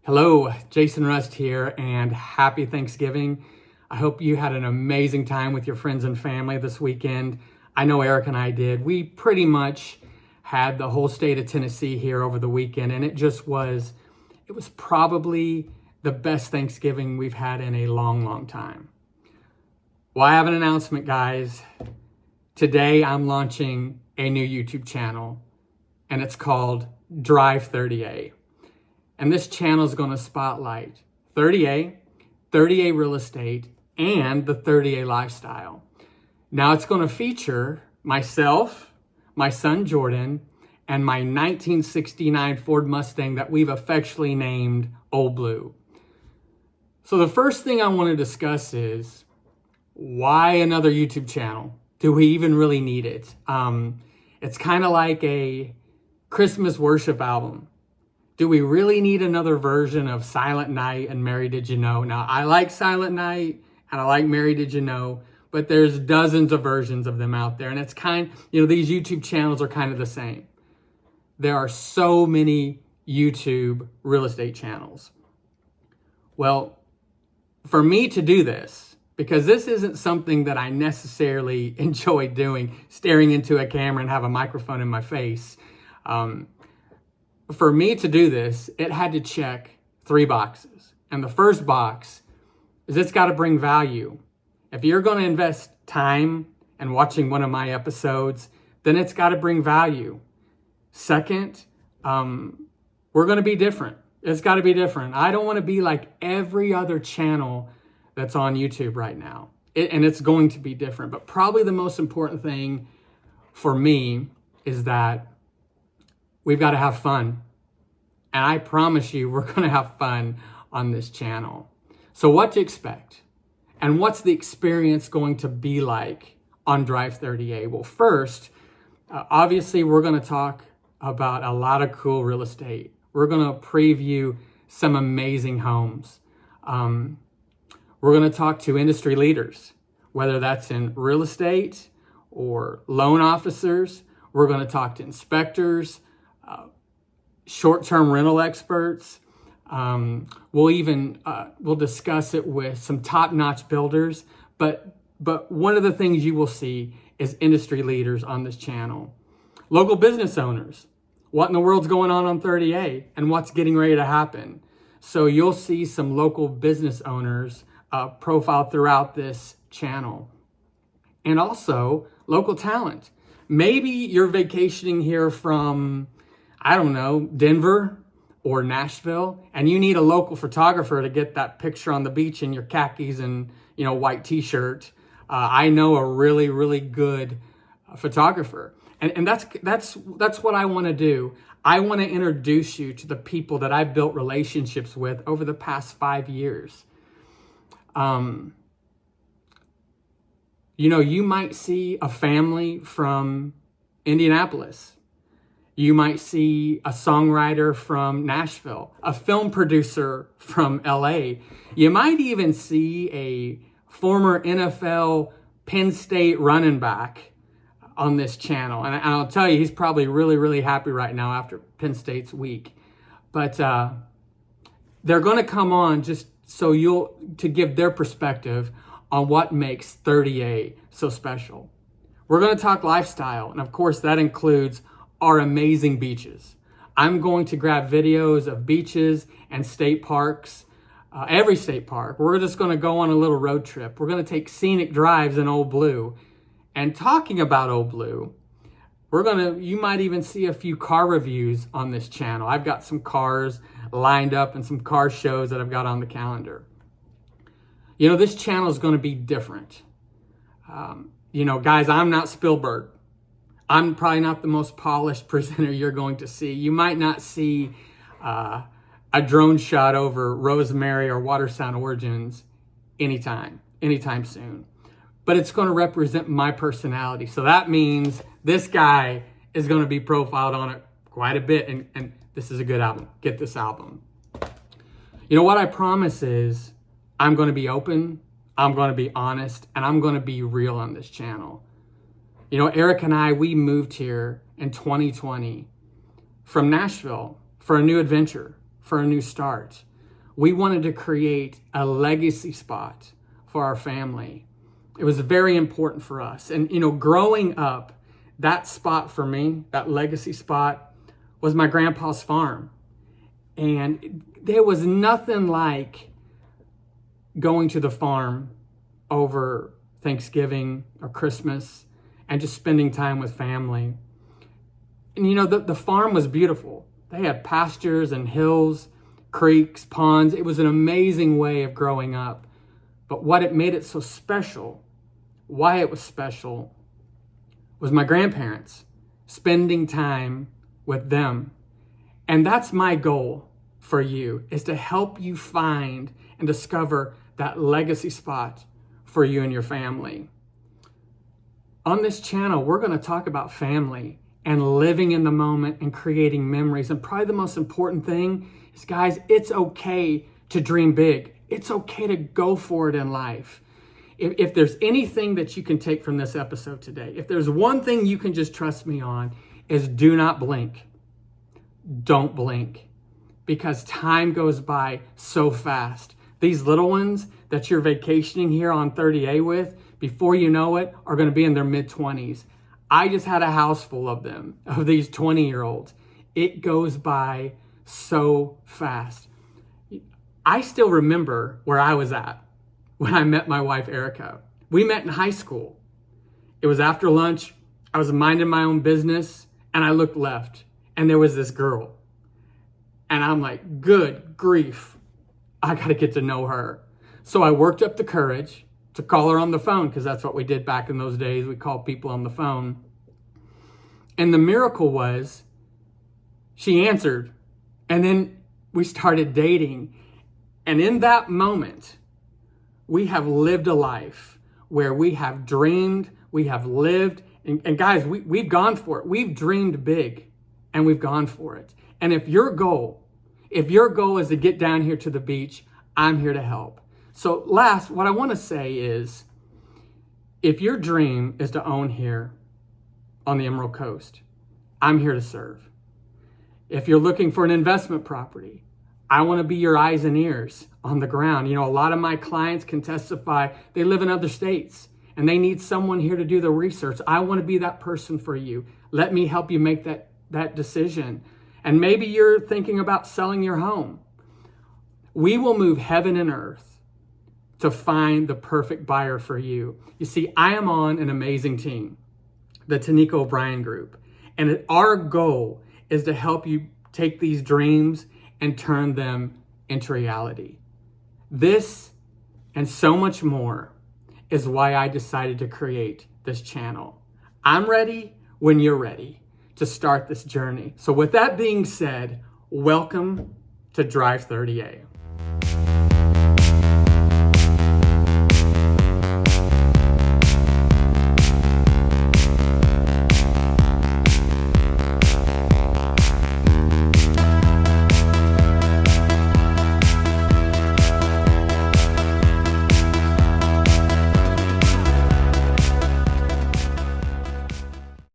Hello, Jason.rust here, and happy Thanksgiving. I hope you had an amazing time with your friends and family this weekend. I know Eric and I did. We pretty much had the whole state of Tennessee here over the weekend, and it was probably the best Thanksgiving we've had in a long, long time. Well, I have an announcement, guys. Today, I'm launching a new YouTube channel, and it's called Drive 30A. And this channel is going to spotlight 30A real estate, and the 30A lifestyle. Now it's going to feature myself, my son Jordan, and my 1969 Ford Mustang that we've affectionately named Ole Blue. So the first thing I want to discuss is, why another YouTube channel? Do we even really need it? It's kind of like a Christmas worship album. Do we really need another version of Silent Night and Mary Did You Know? Now, I like Silent Night and I like Mary Did You Know, but there's dozens of versions of them out there. And it's these YouTube channels are kind of the same. There are so many YouTube real estate channels. Well, for me to do this, because this isn't something that I necessarily enjoy doing, staring into a camera and have a microphone in my face. For me to do this, it had to check 3 boxes. And the first box is it's got to bring value. If you're going to invest time in watching one of my episodes, then it's got to bring value. Second, we're going to be different. It's got to be different. I don't want to be like every other channel that's on YouTube right now. And it's going to be different. But probably the most important thing for me is that we've got to have fun. And I promise you, we're going to have fun on this channel. So what to expect? And what's the experience going to be like on Drive 30A? Well, first, obviously, we're going to talk about a lot of cool real estate. We're going to preview some amazing homes. We're going to talk to industry leaders, whether that's in real estate or loan officers. We're going to talk to inspectors, short-term rental experts. We'll discuss it with some top-notch builders. But one of the things you will see is industry leaders on this channel. Local business owners. What in the world's going on 30A and what's getting ready to happen? So you'll see some local business owners profiled throughout this channel. And also local talent. Maybe you're vacationing here from, I don't know, Denver or Nashville, and you need a local photographer to get that picture on the beach in your khakis and, white t-shirt. I know a really, really good photographer. And that's what I want to do. I want to introduce you to the people that I've built relationships with over the past 5 years. You might see a family from Indianapolis. You might see a songwriter from Nashville, a film producer from LA. You might even see a former NFL Penn State running back on this channel. And I'll tell you, he's probably really, really happy right now after Penn State's week. But they're going to come on just to give their perspective on what makes 30A so special. We're going to talk lifestyle. And of course, that includes our amazing beaches. I'm going to grab videos of beaches and state parks, every state park. We're just going to go on a little road trip. We're going to take scenic drives in Ole Blue. And talking about Ole Blue, you might even see a few car reviews on this channel. I've got some cars lined up and some car shows that I've got on the calendar. This channel is going to be different. Guys, I'm not Spielberg. I'm probably not the most polished presenter you're going to see. You might not see a drone shot over Rosemary or Watersound Origins anytime soon. But it's going to represent my personality. So that means this guy is going to be profiled on it quite a bit. And this is a good album. Get this album. What I promise is I'm going to be open, I'm going to be honest, and I'm going to be real on this channel. Eric and I, we moved here in 2020 from Nashville for a new adventure, for a new start. we wanted to create a legacy spot for our family. It was very important for us. And, growing up, that spot for me, that legacy spot, was my grandpa's farm. And there was nothing like going to the farm over Thanksgiving or Christmas and just spending time with family. And the farm was beautiful. They had pastures and hills, creeks, ponds. It was an amazing way of growing up. But what it made it so special, why it was special, was my grandparents, spending time with them. And that's my goal for you, is to help you find and discover that legacy spot for you and your family. On this channel, we're going to talk about family and living in the moment and creating memories. And probably the most important thing is, guys, it's okay to dream big. It's okay to go for it in life. If there's anything that you can take from this episode today, if there's one thing you can just trust me on, is do not blink. Don't blink, because time goes by so fast. These little ones that you're vacationing here on 30A with, before you know it, are going to be in their mid-20s. I just had a house full of them, of these 20-year-olds. It goes by so fast. I still remember where I was at when I met my wife, Erica. We met in high school. It was after lunch. I was minding my own business, and I looked left, and there was this girl. And I'm like, good grief, I got to get to know her. So I worked up the courage to call her on the phone, because that's what we did back in those days. We called people on the phone. And the miracle was, she answered, and then we started dating. And in that moment, we have lived a life where we have dreamed, we have lived, and guys, we've gone for it. We've dreamed big, and we've gone for it. And if your goal is to get down here to the beach, I'm here to help. So last, what I want to say is, if your dream is to own here on the Emerald Coast, I'm here to serve. If you're looking for an investment property, I want to be your eyes and ears on the ground. A lot of my clients can testify, they live in other states and they need someone here to do the research. I want to be that person for you. Let me help you make that decision. And maybe you're thinking about selling your home. We will move heaven and earth to find the perfect buyer for you. You see, I am on an amazing team, the Tanika O'Brien Group. And our goal is to help you take these dreams and turn them into reality. This and so much more is why I decided to create this channel. I'm ready when you're ready to start this journey. So with that being said, welcome to Drive 30A.